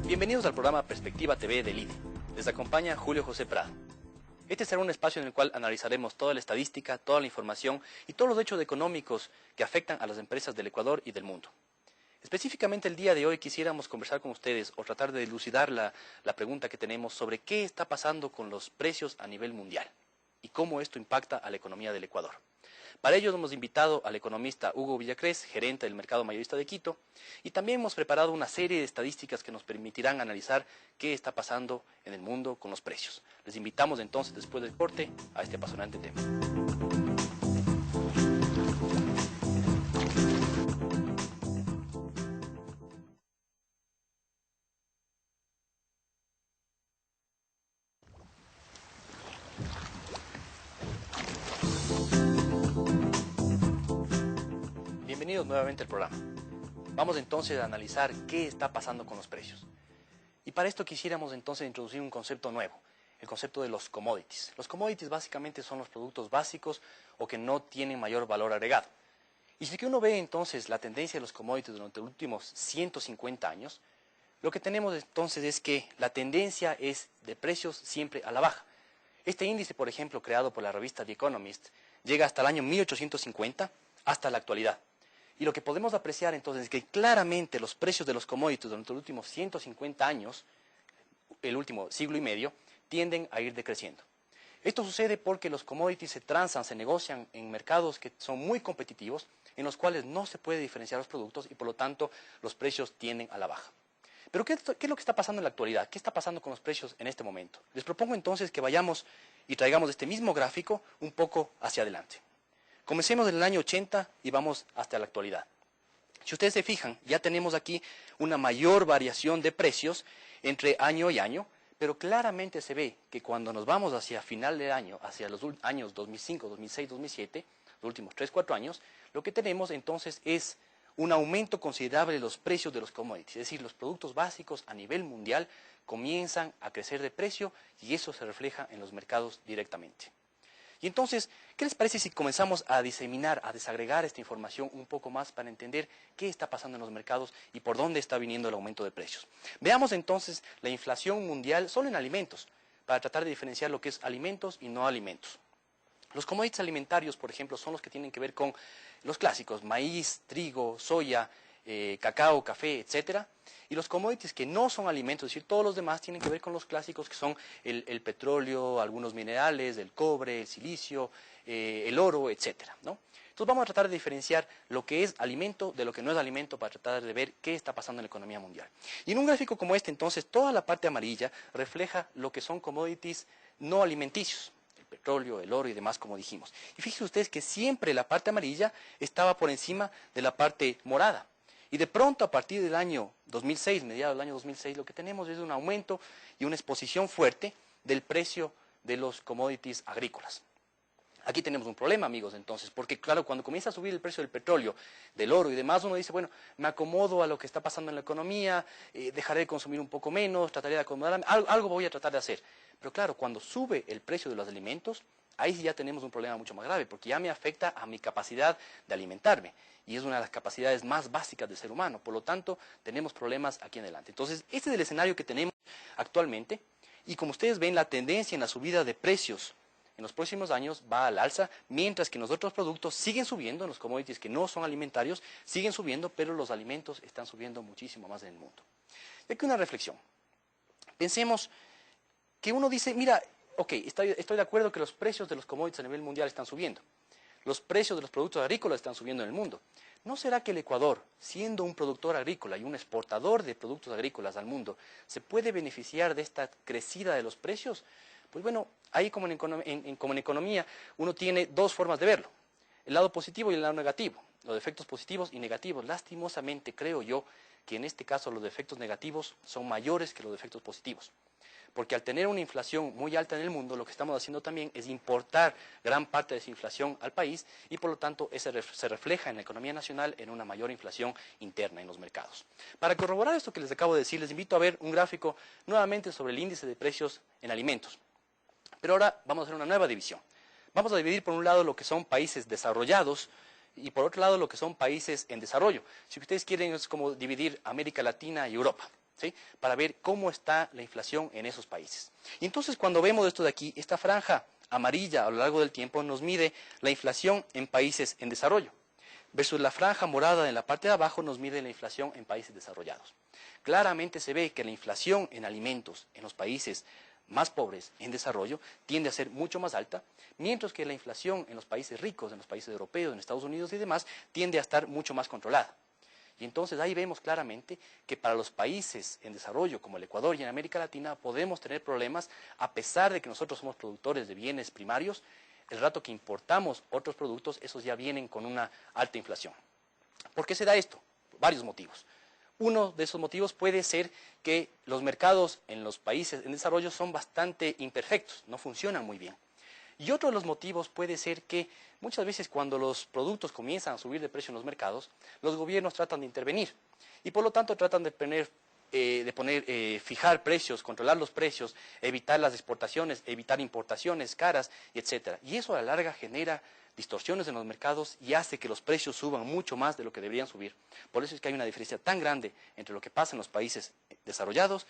Bienvenidos al programa Perspectiva TV del IDE. Les acompaña Julio José Prado. Este será un espacio en el cual analizaremos toda la estadística, toda la información y todos los hechos económicos que afectan a las empresas del Ecuador y del mundo. Específicamente el día de hoy quisiéramos conversar con ustedes o tratar de dilucidar la pregunta que tenemos sobre qué está pasando con los precios a nivel mundial y cómo esto impacta a la economía del Ecuador. Para ello hemos invitado al economista Hugo Villacrés, gerente del mercado mayorista de Quito, y también hemos preparado una serie de estadísticas que nos permitirán analizar qué está pasando en el mundo con los precios. Les invitamos entonces, después del corte, a este apasionante tema. Bienvenidos nuevamente al programa. Vamos entonces a analizar qué está pasando con los precios. Y para esto quisiéramos entonces introducir un concepto nuevo, el concepto de los commodities. Los commodities básicamente son los productos básicos o que no tienen mayor valor agregado. Y si uno ve entonces la tendencia de los commodities durante los últimos 150 años, lo que tenemos entonces es que la tendencia es de precios siempre a la baja. Este índice, por ejemplo, creado por la revista The Economist, llega hasta el año 1850 hasta la actualidad. Y lo que podemos apreciar entonces es que claramente los precios de los commodities durante los últimos 150 años, el último siglo y medio, tienden a ir decreciendo. Esto sucede porque los commodities se transan, se negocian en mercados que son muy competitivos, en los cuales no se puede diferenciar los productos y por lo tanto los precios tienden a la baja. Pero ¿qué es lo que está pasando en la actualidad? ¿Qué está pasando con los precios en este momento? Les propongo entonces que vayamos y traigamos este mismo gráfico un poco hacia adelante. Comencemos en el año 80 y vamos hasta la actualidad. Si ustedes se fijan, ya tenemos aquí una mayor variación de precios entre año y año, pero claramente se ve que cuando nos vamos hacia final del año, hacia los años 2005, 2006, 2007, los últimos 3, 4 años, lo que tenemos entonces es un aumento considerable de los precios de los commodities, es decir, los productos básicos a nivel mundial comienzan a crecer de precio y eso se refleja en los mercados directamente. Y entonces, ¿qué les parece si comenzamos a diseminar, a desagregar esta información un poco más para entender qué está pasando en los mercados y por dónde está viniendo el aumento de precios? Veamos entonces la inflación mundial solo en alimentos, para tratar de diferenciar lo que es alimentos y no alimentos. Los commodities alimentarios, por ejemplo, son los que tienen que ver con los clásicos, maíz, trigo, soya, cacao, café, etcétera. Y los commodities que no son alimentos, es decir, todos los demás tienen que ver con los clásicos que son el petróleo, algunos minerales, el cobre, el silicio, el oro, etcétera, ¿no? Entonces vamos a tratar de diferenciar lo que es alimento de lo que no es alimento para tratar de ver qué está pasando en la economía mundial. Y en un gráfico como este, entonces, toda la parte amarilla refleja lo que son commodities no alimenticios. Petróleo, el oro y demás, como dijimos. Y fíjense ustedes que siempre la parte amarilla estaba por encima de la parte morada. Y de pronto, a partir del año 2006, mediados del año 2006, lo que tenemos es un aumento y una exposición fuerte del precio de los commodities agrícolas. Aquí tenemos un problema, amigos, entonces, porque claro, cuando comienza a subir el precio del petróleo, del oro y demás, uno dice, bueno, me acomodo a lo que está pasando en la economía, dejaré de consumir un poco menos, trataré de acomodarme, algo voy a tratar de hacer. Pero claro, cuando sube el precio de los alimentos, ahí sí ya tenemos un problema mucho más grave, porque ya me afecta a mi capacidad de alimentarme, y es una de las capacidades más básicas del ser humano, por lo tanto, tenemos problemas aquí en adelante. Entonces, este es el escenario que tenemos actualmente, y como ustedes ven, la tendencia en la subida de precios en los próximos años va al alza, mientras que los otros productos siguen subiendo, los commodities que no son alimentarios siguen subiendo, pero los alimentos están subiendo muchísimo más en el mundo. Y aquí una reflexión. Pensemos que uno dice, mira, ok, estoy de acuerdo que los precios de los commodities a nivel mundial están subiendo. Los precios de los productos agrícolas están subiendo en el mundo. ¿No será que el Ecuador, siendo un productor agrícola y un exportador de productos agrícolas al mundo, se puede beneficiar de esta crecida de los precios? Pues bueno, ahí como en economía uno tiene dos formas de verlo, el lado positivo y el lado negativo, los efectos positivos y negativos. Lastimosamente creo yo que en este caso los efectos negativos son mayores que los efectos positivos. Porque al tener una inflación muy alta en el mundo, lo que estamos haciendo también es importar gran parte de esa inflación al país y por lo tanto se refleja en la economía nacional en una mayor inflación interna en los mercados. Para corroborar esto que les acabo de decir, les invito a ver un gráfico nuevamente sobre el índice de precios en alimentos. Pero ahora vamos a hacer una nueva división. Vamos a dividir por un lado lo que son países desarrollados y por otro lado lo que son países en desarrollo. Si ustedes quieren es como dividir América Latina y Europa. ¿sí? Para ver cómo está la inflación en esos países. Y entonces cuando vemos esto de aquí, esta franja amarilla a lo largo del tiempo nos mide la inflación en países en desarrollo, versus la franja morada en la parte de abajo nos mide la inflación en países desarrollados. Claramente se ve que la inflación en alimentos en los países más pobres en desarrollo tiende a ser mucho más alta, mientras que la inflación en los países ricos, en los países europeos, en Estados Unidos y demás, tiende a estar mucho más controlada. Y entonces ahí vemos claramente que para los países en desarrollo, como el Ecuador y en América Latina, podemos tener problemas a pesar de que nosotros somos productores de bienes primarios. El rato que importamos otros productos, esos ya vienen con una alta inflación. ¿Por qué se da esto? Varios motivos. Uno de esos motivos puede ser que los mercados en los países en desarrollo son bastante imperfectos, no funcionan muy bien. Y otro de los motivos puede ser que muchas veces cuando los productos comienzan a subir de precio en los mercados, los gobiernos tratan de intervenir y por lo tanto tratan de fijar precios, controlar los precios, evitar las exportaciones, evitar importaciones caras, etc. Y eso a la larga genera distorsiones en los mercados y hace que los precios suban mucho más de lo que deberían subir. Por eso es que hay una diferencia tan grande entre lo que pasa en los países desarrollados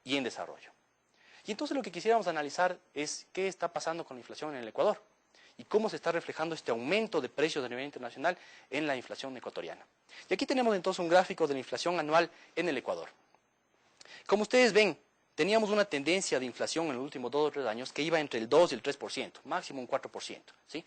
y en desarrollo. Y entonces lo que quisiéramos analizar es qué está pasando con la inflación en el Ecuador y cómo se está reflejando este aumento de precios a nivel internacional en la inflación ecuatoriana. Y aquí tenemos entonces un gráfico de la inflación anual en el Ecuador. Como ustedes ven, teníamos una tendencia de inflación en los últimos 2 o 3 años que iba entre el 2 y el 3%, máximo un 4%, ¿sí?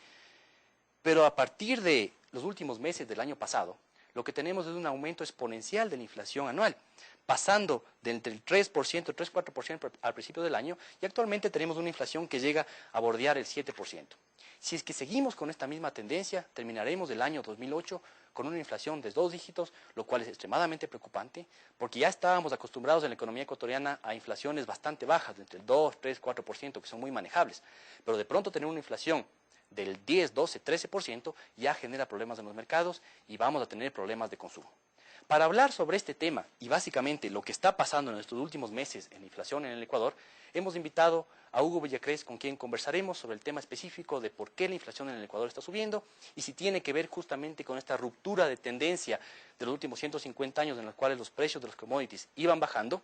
Pero a partir de los últimos meses del año pasado, lo que tenemos es un aumento exponencial de la inflación anual, pasando entre el 3%, 3-4% al principio del año, y actualmente tenemos una inflación que llega a bordear el 7%. Si es que seguimos con esta misma tendencia, terminaremos el año 2008 con una inflación de 2 dígitos, lo cual es extremadamente preocupante, porque ya estábamos acostumbrados en la economía ecuatoriana a inflaciones bastante bajas, entre el 2, 3, 4%, que son muy manejables, pero de pronto tener una inflación del 10, 12, 13% ya genera problemas en los mercados y vamos a tener problemas de consumo. Para hablar sobre este tema y básicamente lo que está pasando en estos últimos meses en la inflación en el Ecuador, hemos invitado a Hugo Villacrés, con quien conversaremos sobre el tema específico de por qué la inflación en el Ecuador está subiendo y si tiene que ver justamente con esta ruptura de tendencia de los últimos 150 años en los cuales los precios de los commodities iban bajando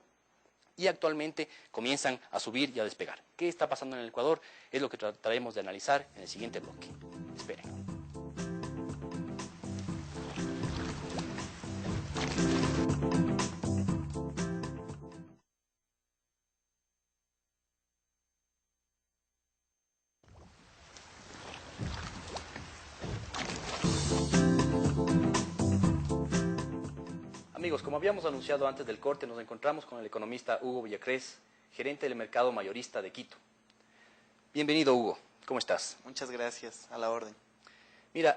y actualmente comienzan a subir y a despegar. ¿Qué está pasando en el Ecuador? Es lo que trataremos de analizar en el siguiente bloque. Esperen. Amigos, como habíamos anunciado antes del corte, nos encontramos con el economista Hugo Villacrés, gerente del mercado mayorista de Quito. Bienvenido, Hugo. ¿Cómo estás? Muchas gracias, a la orden. Mira,